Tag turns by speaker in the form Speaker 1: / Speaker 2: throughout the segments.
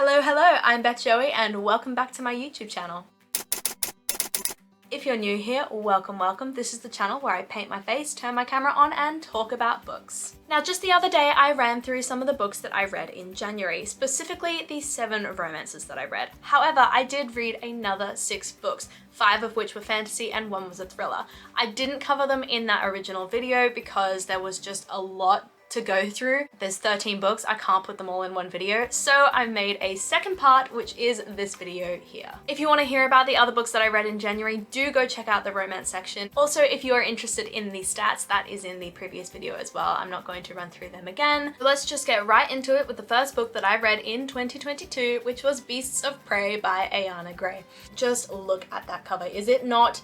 Speaker 1: Hello, I'm Beth Joey and welcome back to my YouTube channel. If you're new here, welcome. This is the channel where I paint my face, turn my camera on and talk about books. Now just the other day I ran through some of the books that I read in January, specifically the 7 romances that I read. However, I did read another 6 books, 5 of which were fantasy and 1 was a thriller. I didn't cover them in that original video because there was just a lot to go through. There's 13 books, I can't put them all in one video, so I made a second part, which is this video here. If you want to hear about the other books that I read in January, do go check out the romance section. Also, if you are interested in the stats, that is in the previous video as well. I'm not going to run through them again. So let's just get right into it with the first book that I read in 2022, which was Beasts of Prey by Ayana Gray. Just look at that cover. Is it not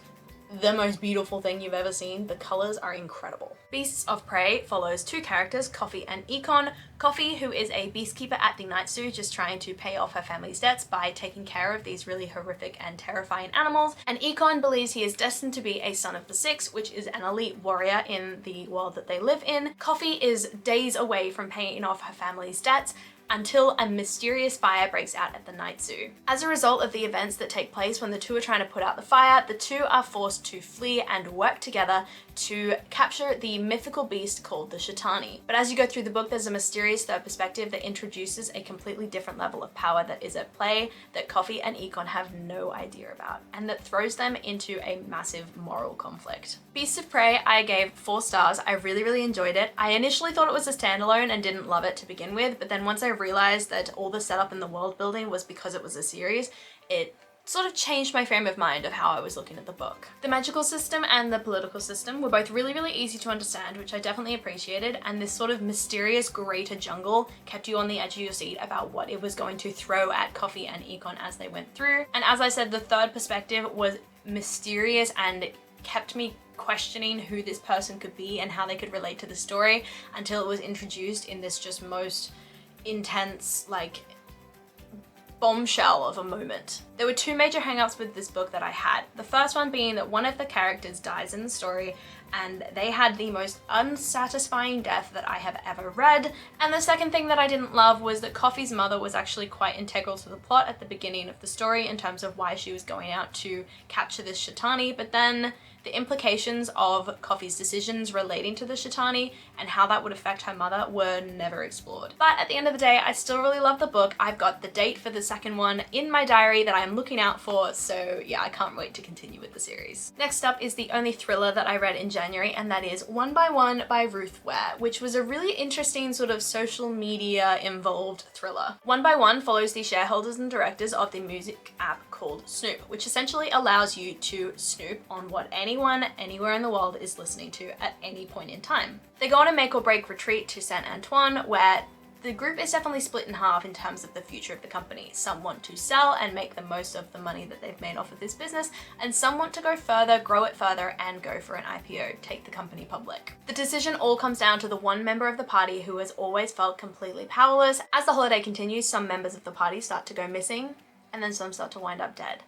Speaker 1: the most beautiful thing you've ever seen? The colors are incredible. Beasts of Prey follows 2 characters, Coffee and Econ. Coffee, who is a beastkeeper at the Night Zoo, just trying to pay off her family's debts by taking care of these really horrific and terrifying animals. And Econ believes he is destined to be a son of the Six, which is an elite warrior in the world that they live in. Coffee is days away from paying off her family's debts until a mysterious fire breaks out at the Night Zoo. As a result of the events that take place when the 2 are trying to put out the fire, the 2 are forced to flee and work together to capture the mythical beast called the Shitani. But as you go through the book, there's a mysterious third perspective that introduces a completely different level of power that is at play that Coffee and Econ have no idea about, and that throws them into a massive moral conflict. Beasts of Prey, I gave 4 stars. I really enjoyed it. I initially thought it was a standalone and didn't love it to begin with, but then once I realized that all the setup in the world building was because it was a series, it sort of changed my frame of mind of how I was looking at the book. The magical system and the political system were both really easy to understand, which I definitely appreciated, and this sort of mysterious greater jungle kept you on the edge of your seat about what it was going to throw at Coffee and Econ as they went through. And as I said, the third perspective was mysterious and kept me questioning who this person could be and how they could relate to the story until it was introduced in this just most intense, like, bombshell of a moment. There were 2 major hang-ups with this book that I had. The first one being that one of the characters dies in the story and they had the most unsatisfying death that I have ever read. And the second thing that I didn't love was that Coffee's mother was actually quite integral to the plot at the beginning of the story in terms of why she was going out to capture this Shitani, but then the implications of Coffee's decisions relating to the Shitani and how that would affect her mother were never explored. But at the end of the day, I still really love the book. I've got the date for the second one in my diary that I'm looking out for, so yeah, I can't wait to continue with the series. Next up is the only thriller that I read in January, and that is One by One by Ruth Ware, which was a really interesting sort of social media involved thriller. One by One follows the shareholders and directors of the music app called Snoop, which essentially allows you to snoop on what anyone anywhere in the world is listening to at any point in time. They go on a make or break retreat to Saint Antoine, where the group is definitely split in half in terms of the future of the company. Some want to sell and make the most of the money that they've made off of this business, and some want to go further, grow it further, and go for an IPO, take the company public. The decision all comes down to the one member of the party who has always felt completely powerless. As the holiday continues, some members of the party start to go missing, and then some start to wind up dead.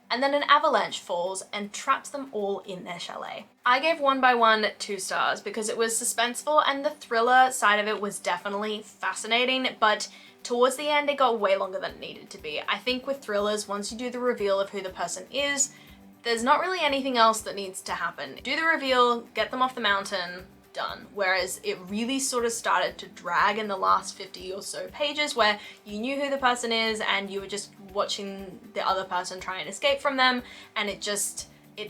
Speaker 1: And then an avalanche falls and traps them all in their chalet. I gave One by One 2 stars because it was suspenseful and the thriller side of it was definitely fascinating, but towards the end it got way longer than it needed to be. I think with thrillers, once you do the reveal of who the person is, there's not really anything else that needs to happen. Do the reveal, get them off the mountain, done. Whereas it really sort of started to drag in the last 50 or so pages where you knew who the person is and you were just watching the other person try and escape from them, and it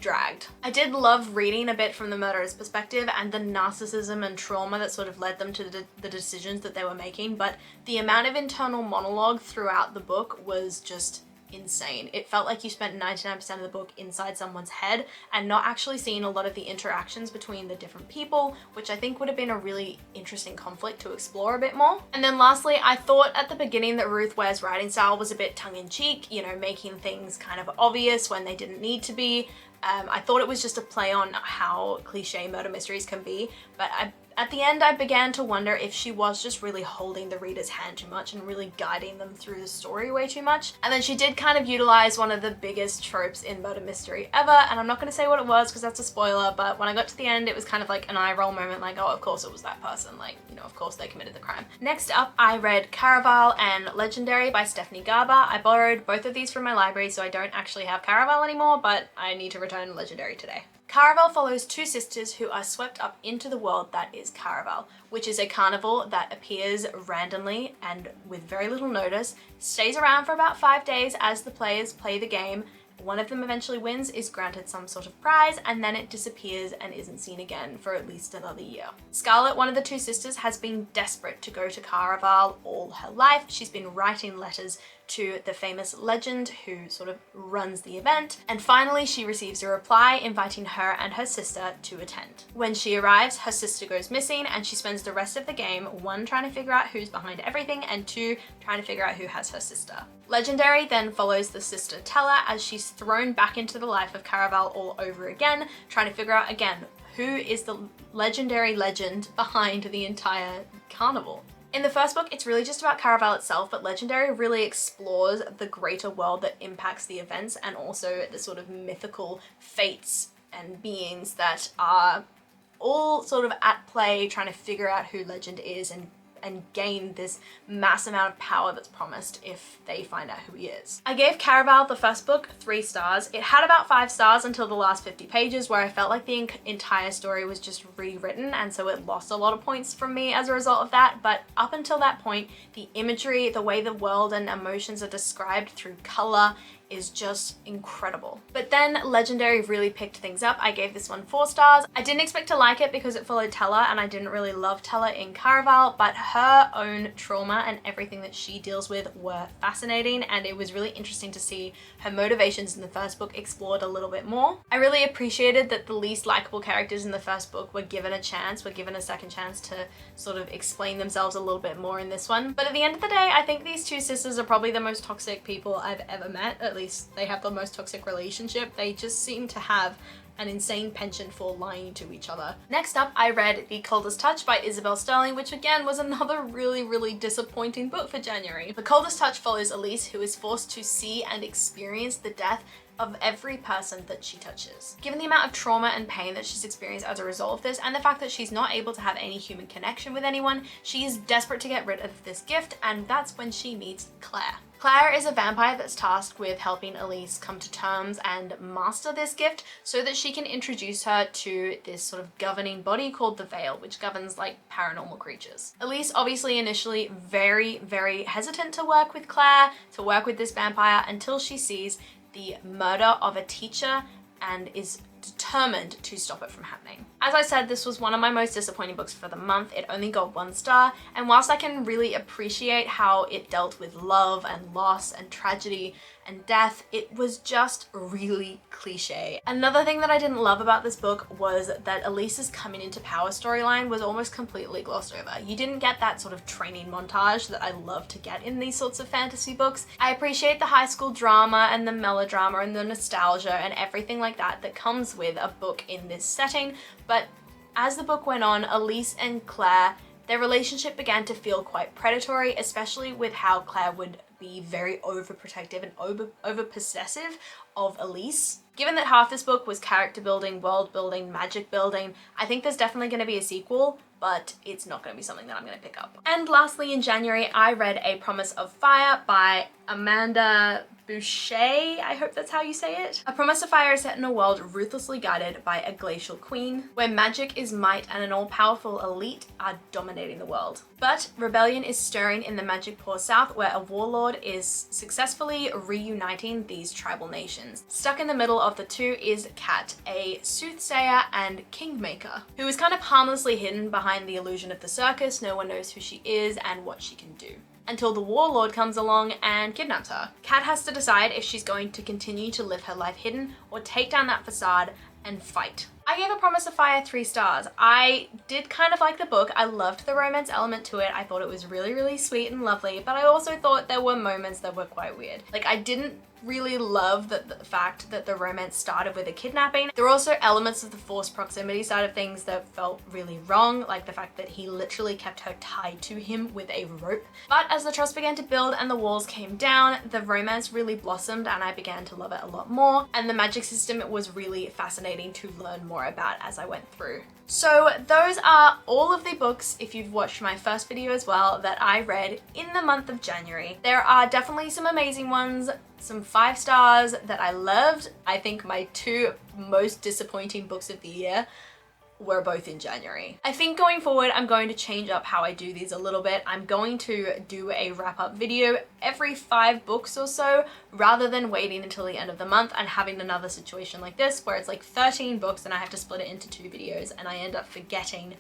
Speaker 1: dragged. I did love reading a bit from the murderer's perspective and the narcissism and trauma that sort of led them to the decisions that they were making, but the amount of internal monologue throughout the book was just insane. It felt like you spent 99% of the book inside someone's head and not actually seeing a lot of the interactions between the different people, which I think would have been a really interesting conflict to explore a bit more. And then lastly, I thought at the beginning that Ruth Ware's writing style was a bit tongue-in-cheek, you know, making things kind of obvious when they didn't need to be. I thought it was just a play on how cliche murder mysteries can be, but At the end, I began to wonder if she was just really holding the reader's hand too much and really guiding them through the story way too much. And then she did kind of utilize one of the biggest tropes in murder mystery ever, and I'm not going to say what it was because that's a spoiler, but when I got to the end, it was kind of like an eye roll moment, like, oh, of course it was that person, like, you know, of course they committed the crime. Next up, I read Caraval and Legendary by Stephanie Garber. I borrowed both of these from my library, so I don't actually have Caraval anymore, but I need to return Legendary today. Caraval follows two sisters who are swept up into the world that is Caraval, which is a carnival that appears randomly and with very little notice, stays around for about 5 days as the players play the game. One of them eventually wins, is granted some sort of prize, and then it disappears and isn't seen again for at least another year. Scarlett, one of the two sisters, has been desperate to go to Caraval all her life. She's been writing letters to the famous legend who sort of runs the event, and finally she receives a reply inviting her and her sister to attend. When she arrives, her sister goes missing, and she spends the rest of the game, 1, trying to figure out who's behind everything, and 2, trying to figure out who has her sister. Legendary then follows the sister Tella as she's thrown back into the life of Caraval all over again, trying to figure out again who is the legendary legend behind the entire carnival. In the first book, it's really just about Caraval itself, but Legendary really explores the greater world that impacts the events and also the sort of mythical fates and beings that are all sort of at play trying to figure out who Legend is and gain this mass amount of power that's promised if they find out who he is. I gave Caraval, the first book, 3 stars. It had about 5 stars until the last 50 pages where I felt like the entire story was just rewritten, and so it lost a lot of points from me as a result of that, but up until that point, the imagery, the way the world and emotions are described through color is just incredible. But then Legendary really picked things up. I gave this one 4 stars. I didn't expect to like it because it followed Tella, and I didn't really love Tella in Caraval, but her own trauma and everything that she deals with were fascinating, and it was really interesting to see her motivations in the first book explored a little bit more. I really appreciated that the least likable characters in the first book were given a chance, were given a second chance to sort of explain themselves a little bit more in this one. But at the end of the day, I think these two sisters are probably the most toxic people I've ever met. At least they have the most toxic relationship. They just seem to have an insane penchant for lying to each other. Next up, I read The Coldest Touch by Isabel Sterling, which again was another really disappointing book for January. The Coldest Touch follows Elise, who is forced to see and experience the death of every person that she touches. Given the amount of trauma and pain that she's experienced as a result of this, and the fact that she's not able to have any human connection with anyone, she is desperate to get rid of this gift, and that's when she meets Claire. Claire is a vampire that's tasked with helping Elise come to terms and master this gift so that she can introduce her to this sort of governing body called the Veil, which governs like paranormal creatures. Elise obviously initially very hesitant to work with Claire, to work with this vampire, until she sees the murder of a teacher and is determined to stop it from happening. As I said, this was one of my most disappointing books for the month. It only got 1 star, and whilst I can really appreciate how it dealt with love and loss and tragedy and death, it was just really cliche. Another thing that I didn't love about this book was that Elise's coming into power storyline was almost completely glossed over. You didn't get that sort of training montage that I love to get in these sorts of fantasy books. I appreciate the high school drama and the melodrama and the nostalgia and everything like that that comes with a book in this setting, but as the book went on, Elise and Claire, their relationship began to feel quite predatory, especially with how Claire would be very overprotective and over possessive of Elise. Given that half this book was character building, world building, magic building, I think there's definitely going to be a sequel, but it's not going to be something that I'm going to pick up. And lastly, in January, I read A Promise of Fire by Amanda Bouchet, I hope that's how you say it. A Promise of Fire is set in a world ruthlessly guided by a glacial queen, where magic is might and an all-powerful elite are dominating the world. But rebellion is stirring in the magic poor south, where a warlord is successfully reuniting these tribal nations. Stuck in the middle of the two is Kat, a soothsayer and kingmaker, who is kind of harmlessly hidden behind the illusion of the circus. No one knows who she is and what she can do, until the warlord comes along and kidnaps her. Kat has to decide if she's going to continue to live her life hidden or take down that facade and fight. I gave A Promise of Fire 3 stars. I did kind of like the book. I loved the romance element to it. I thought it was really, really sweet and lovely, but I also thought there were moments that were quite weird. Like, I didn't really love the fact that the romance started with a kidnapping. There were also elements of the forced proximity side of things that felt really wrong, like the fact that he literally kept her tied to him with a rope. But as the trust began to build and the walls came down, the romance really blossomed and I began to love it a lot more, and the magic system was really fascinating to learn more about as I went through. So those are all of the books, if you've watched my first video as well, that I read in the month of January. There are definitely some amazing ones, some 5 stars that I loved. I think my 2 most disappointing books of the year were both in January. I think going forward, I'm going to change up how I do these a little bit. I'm going to do a wrap-up video every 5 books or so, rather than waiting until the end of the month and having another situation like this where it's like 13 books and I have to split it into 2 videos and I end up forgetting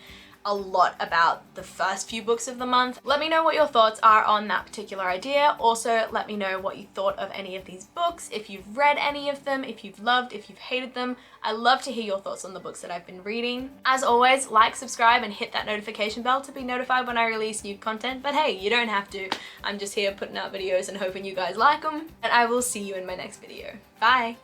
Speaker 1: a lot about the first few books of the month. Let me know what your thoughts are on that particular idea. Also, let me know what you thought of any of these books, if you've read any of them, if you've loved, if you've hated them. I love to hear your thoughts on the books that I've been reading. As always, like, subscribe, and hit that notification bell to be notified when I release new content. But hey, you don't have to. I'm just here putting out videos and hoping you guys like them. And I will see you in my next video. Bye!